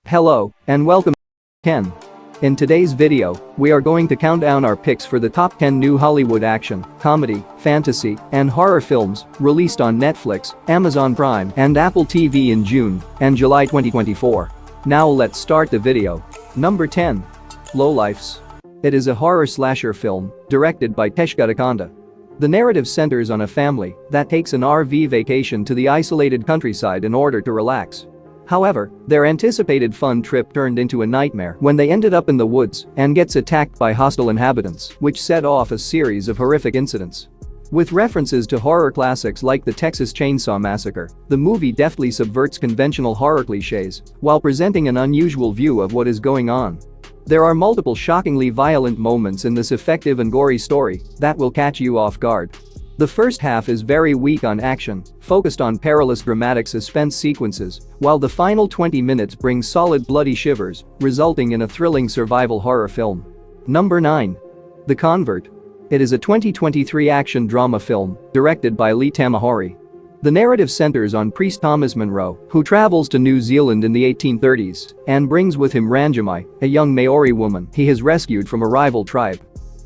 Hello, and welcome to 10. In today's video, we are going to count down our picks for the top 10 new Hollywood action, comedy, fantasy, and horror films released on Netflix, Amazon Prime, and Apple TV in June and July 2024. Now let's start the video. Number 10. Lowlifes. It is a horror slasher film directed by Tesh Gadakonda. The narrative centers on a family that takes an RV vacation to the isolated countryside in order to relax. However, their anticipated fun trip turned into a nightmare when they ended up in the woods and gets attacked by hostile inhabitants, which set off a series of horrific incidents. With references to horror classics like the Texas Chainsaw Massacre, the movie deftly subverts conventional horror cliches while presenting an unusual view of what is going on. There are multiple shockingly violent moments in this effective and gory story that will catch you off guard. The first half is very weak on action, focused on perilous dramatic suspense sequences, while the final 20 minutes bring solid bloody shivers, resulting in a thrilling survival horror film. Number 9. The Convert. It is a 2023 action drama film directed by Lee Tamahori. The narrative centers on priest Thomas Munro, who travels to New Zealand in the 1830s and brings with him Ranjamai, a young Maori woman he has rescued from a rival tribe.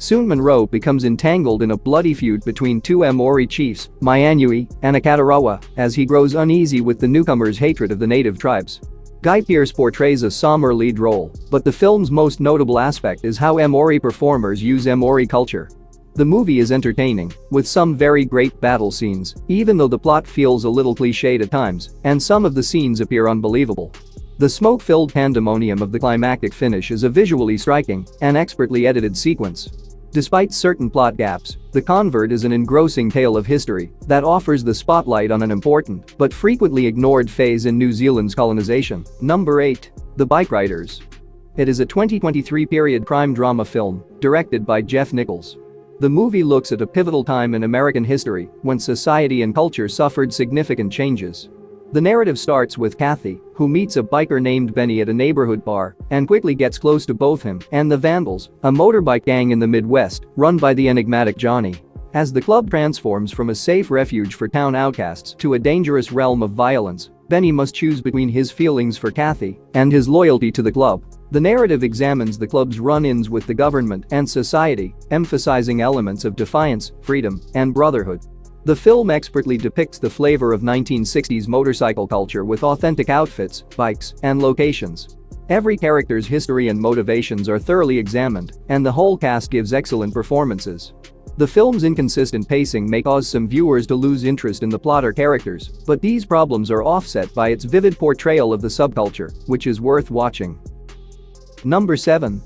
Soon Munro becomes entangled in a bloody feud between two Maori chiefs, Maianui and Akatarawa, as he grows uneasy with the newcomer's hatred of the native tribes. Guy Pearce portrays a somber lead role, but the film's most notable aspect is how Maori performers use Maori culture. The movie is entertaining, with some very great battle scenes, even though the plot feels a little cliched at times, and some of the scenes appear unbelievable. The smoke-filled pandemonium of the climactic finish is a visually striking and expertly edited sequence. Despite certain plot gaps, The Convert is an engrossing tale of history that offers the spotlight on an important but frequently ignored phase in New Zealand's colonization. Number 8. The Bike Riders. It is a 2023 period crime drama film directed by Jeff Nichols. The movie looks at a pivotal time in American history when society and culture suffered significant changes. The narrative starts with Kathy, who meets a biker named Benny at a neighborhood bar and quickly gets close to both him and the Vandals, a motorbike gang in the Midwest run by the enigmatic Johnny. As the club transforms from a safe refuge for town outcasts to a dangerous realm of violence, Benny must choose between his feelings for Kathy and his loyalty to the club. The narrative examines the club's run-ins with the government and society, emphasizing elements of defiance, freedom, and brotherhood. The film expertly depicts the flavor of 1960s motorcycle culture with authentic outfits, bikes, and locations. Every character's history and motivations are thoroughly examined, and the whole cast gives excellent performances. The film's inconsistent pacing may cause some viewers to lose interest in the plot or characters, but these problems are offset by its vivid portrayal of the subculture, which is worth watching. Number 7.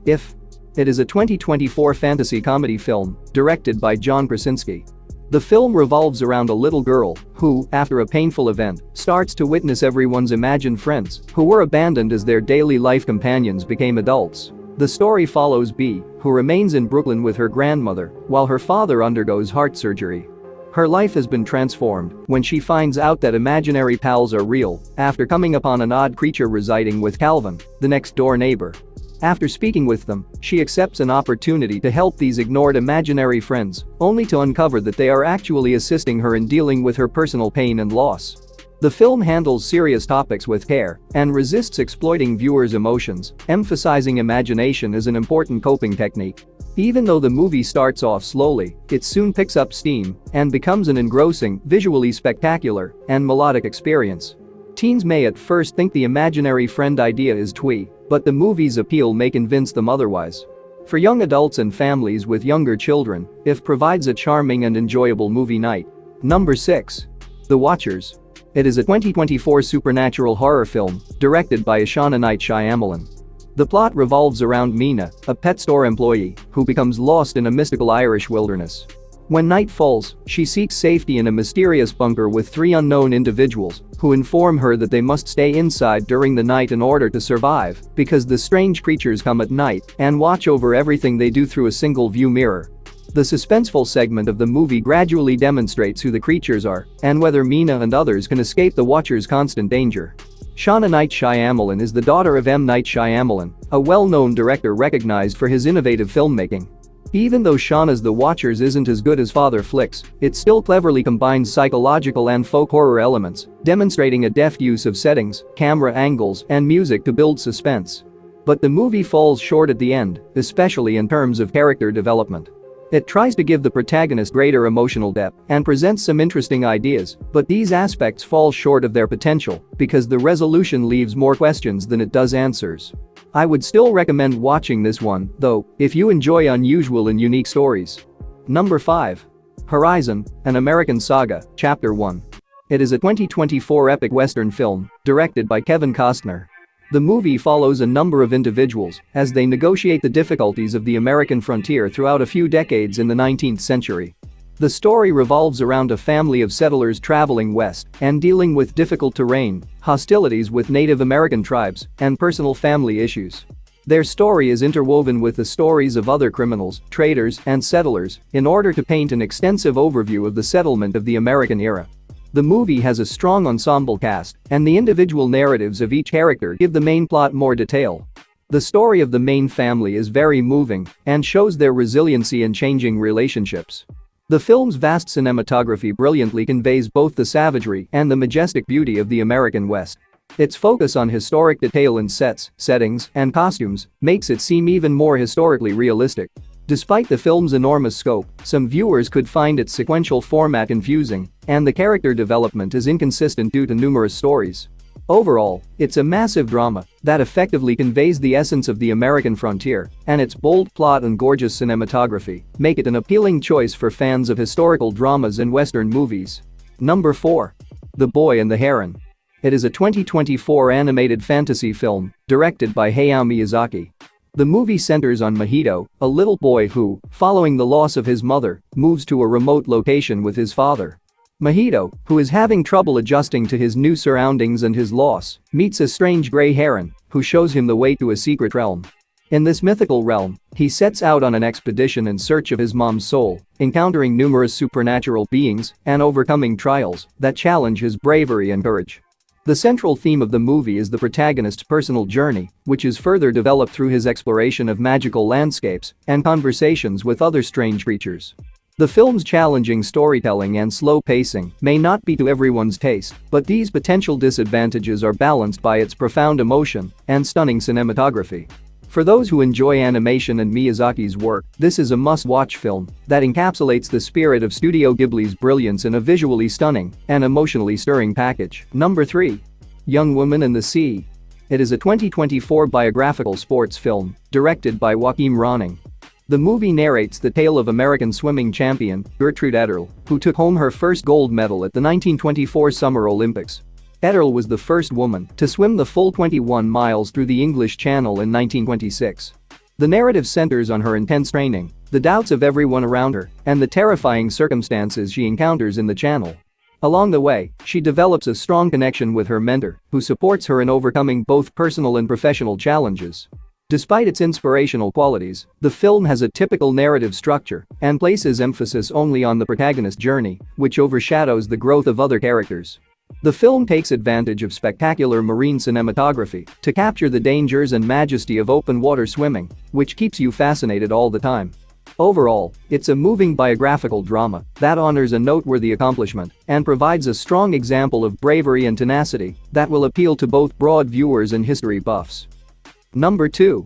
If. It is a 2024 fantasy comedy film directed by John Krasinski. The film revolves around a little girl who, after a painful event, starts to witness everyone's imagined friends who were abandoned as their daily life companions became adults. The story follows Bee, who remains in Brooklyn with her grandmother while her father undergoes heart surgery. Her life has been transformed when she finds out that imaginary pals are real after coming upon an odd creature residing with Calvin, the next-door neighbor. After speaking with them, she accepts an opportunity to help these ignored imaginary friends, only to uncover that they are actually assisting her in dealing with her personal pain and loss. The film handles serious topics with care and resists exploiting viewers' emotions, emphasizing imagination as an important coping technique. Even though the movie starts off slowly, it soon picks up steam and becomes an engrossing, visually spectacular, and melodic experience. Teens may at first think the imaginary friend idea is twee, but the movie's appeal may convince them otherwise. For young adults and families with younger children, If provides a charming and enjoyable movie night. Number 6. The Watchers. It is a 2024 supernatural horror film directed by Ashana Night Shyamalan. The plot revolves around Mina, a pet store employee who becomes lost in a mystical Irish wilderness. When night falls, she seeks safety in a mysterious bunker with 3 unknown individuals who inform her that they must stay inside during the night in order to survive because the strange creatures come at night and watch over everything they do through a single view mirror. The suspenseful segment of the movie gradually demonstrates who the creatures are and whether Mina and others can escape the Watchers' constant danger. Shauna Night Shyamalan is the daughter of M. Night Shyamalan, a well-known director recognized for his innovative filmmaking. Even though Shaun of the Watchers isn't as good as Father Flicks, it still cleverly combines psychological and folk horror elements, demonstrating a deft use of settings, camera angles, and music to build suspense. But the movie falls short at the end, especially in terms of character development. It tries to give the protagonist greater emotional depth and presents some interesting ideas, but these aspects fall short of their potential because the resolution leaves more questions than it does answers. I would still recommend watching this one, though, if you enjoy unusual and unique stories. Number 5. Horizon, an American Saga, Chapter 1. It is a 2024 epic Western film, directed by Kevin Costner. The movie follows a number of individuals as they negotiate the difficulties of the American frontier throughout a few decades in the 19th century. The story revolves around a family of settlers traveling west and dealing with difficult terrain, hostilities with Native American tribes, and personal family issues. Their story is interwoven with the stories of other criminals, traders, and settlers in order to paint an extensive overview of the settlement of the American era. The movie has a strong ensemble cast, and the individual narratives of each character give the main plot more detail. The story of the main family is very moving and shows their resiliency in changing relationships. The film's vast cinematography brilliantly conveys both the savagery and the majestic beauty of the American West. Its focus on historic detail in sets, settings, and costumes makes it seem even more historically realistic. Despite the film's enormous scope, some viewers could find its sequential format confusing, and the character development is inconsistent due to numerous stories. Overall, it's a massive drama that effectively conveys the essence of the American frontier, and its bold plot and gorgeous cinematography make it an appealing choice for fans of historical dramas and Western movies. Number 4. The Boy and the Heron. It is a 2024 animated fantasy film directed by Hayao Miyazaki. The movie centers on Mahito, a little boy who, following the loss of his mother, moves to a remote location with his father. Mahito, who is having trouble adjusting to his new surroundings and his loss, meets a strange gray heron who shows him the way to a secret realm. In this mythical realm, he sets out on an expedition in search of his mom's soul, encountering numerous supernatural beings and overcoming trials that challenge his bravery and courage. The central theme of the movie is the protagonist's personal journey, which is further developed through his exploration of magical landscapes and conversations with other strange creatures. The film's challenging storytelling and slow pacing may not be to everyone's taste, but these potential disadvantages are balanced by its profound emotion and stunning cinematography. For those who enjoy animation and Miyazaki's work, this is a must-watch film that encapsulates the spirit of Studio Ghibli's brilliance in a visually stunning and emotionally stirring package. Number 3. Young Woman in the Sea. It is a 2024 biographical sports film directed by Joachim Ronning. The movie narrates the tale of American swimming champion Gertrude Ederle, who took home her first gold medal at the 1924 Summer Olympics. Ederle was the first woman to swim the full 21 miles through the English Channel in 1926. The narrative centers on her intense training, the doubts of everyone around her, and the terrifying circumstances she encounters in the channel. Along the way, she develops a strong connection with her mentor, who supports her in overcoming both personal and professional challenges. Despite its inspirational qualities, the film has a typical narrative structure and places emphasis only on the protagonist's journey, which overshadows the growth of other characters. The film takes advantage of spectacular marine cinematography to capture the dangers and majesty of open water swimming, which keeps you fascinated all the time. Overall, it's a moving biographical drama that honors a noteworthy accomplishment and provides a strong example of bravery and tenacity that will appeal to both broad viewers and history buffs. Number 2.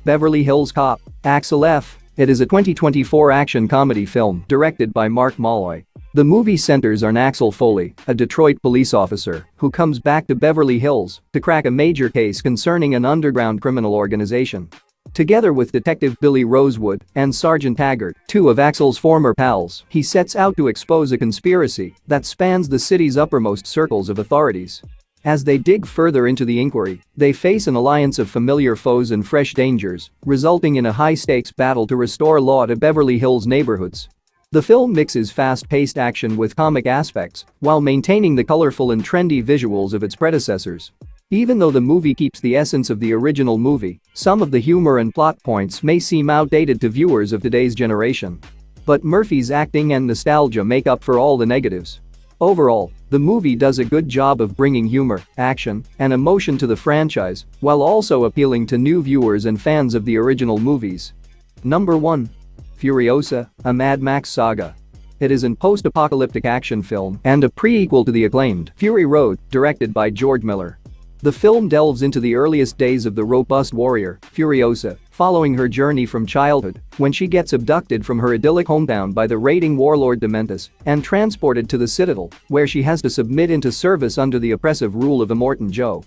Beverly Hills Cop, Axel F. It is a 2024 action comedy film directed by Mark Molloy. The movie centers on Axel Foley, a Detroit police officer who comes back to Beverly Hills to crack a major case concerning an underground criminal organization. Together with Detective Billy Rosewood and Sergeant Taggart, two of Axel's former pals, he sets out to expose a conspiracy that spans the city's uppermost circles of authorities. As they dig further into the inquiry, they face an alliance of familiar foes and fresh dangers, resulting in a high-stakes battle to restore law to Beverly Hills neighborhoods. The film mixes fast-paced action with comic aspects while maintaining the colorful and trendy visuals of its predecessors. Even though the movie keeps the essence of the original movie, some of the humor and plot points may seem outdated to viewers of today's generation. But Murphy's acting and nostalgia make up for all the negatives. Overall, the movie does a good job of bringing humor, action, and emotion to the franchise while also appealing to new viewers and fans of the original movies. Number 1. Furiosa, a Mad Max saga. It is an post-apocalyptic action film and a prequel to the acclaimed Fury Road, directed by George Miller. The film delves into the earliest days of the robust warrior, Furiosa, following her journey from childhood, when she gets abducted from her idyllic hometown by the raiding warlord Dementus and transported to the Citadel, where she has to submit into service under the oppressive rule of Immortan Joe.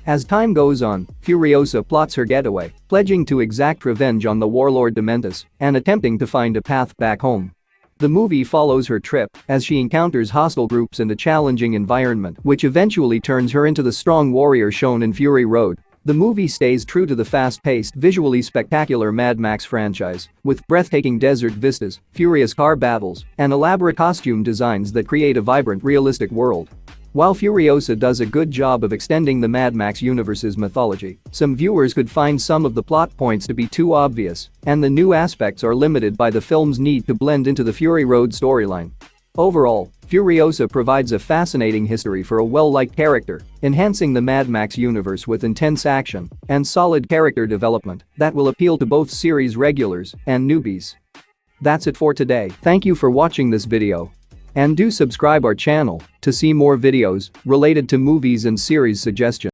As time goes on, Furiosa plots her getaway, pledging to exact revenge on the warlord Dementus and attempting to find a path back home. The movie follows her trip as she encounters hostile groups and a challenging environment, which eventually turns her into the strong warrior shown in Fury Road. The movie stays true to the fast-paced, visually spectacular Mad Max franchise, with breathtaking desert vistas, furious car battles, and elaborate costume designs that create a vibrant, realistic world. While Furiosa does a good job of extending the Mad Max universe's mythology, some viewers could find some of the plot points to be too obvious, and the new aspects are limited by the film's need to blend into the Fury Road storyline. Overall, Furiosa provides a fascinating history for a well-liked character, enhancing the Mad Max universe with intense action and solid character development that will appeal to both series regulars and newbies. That's it for today. Thank you for watching this video. And do subscribe our channel to see more videos related to movies and series suggestions.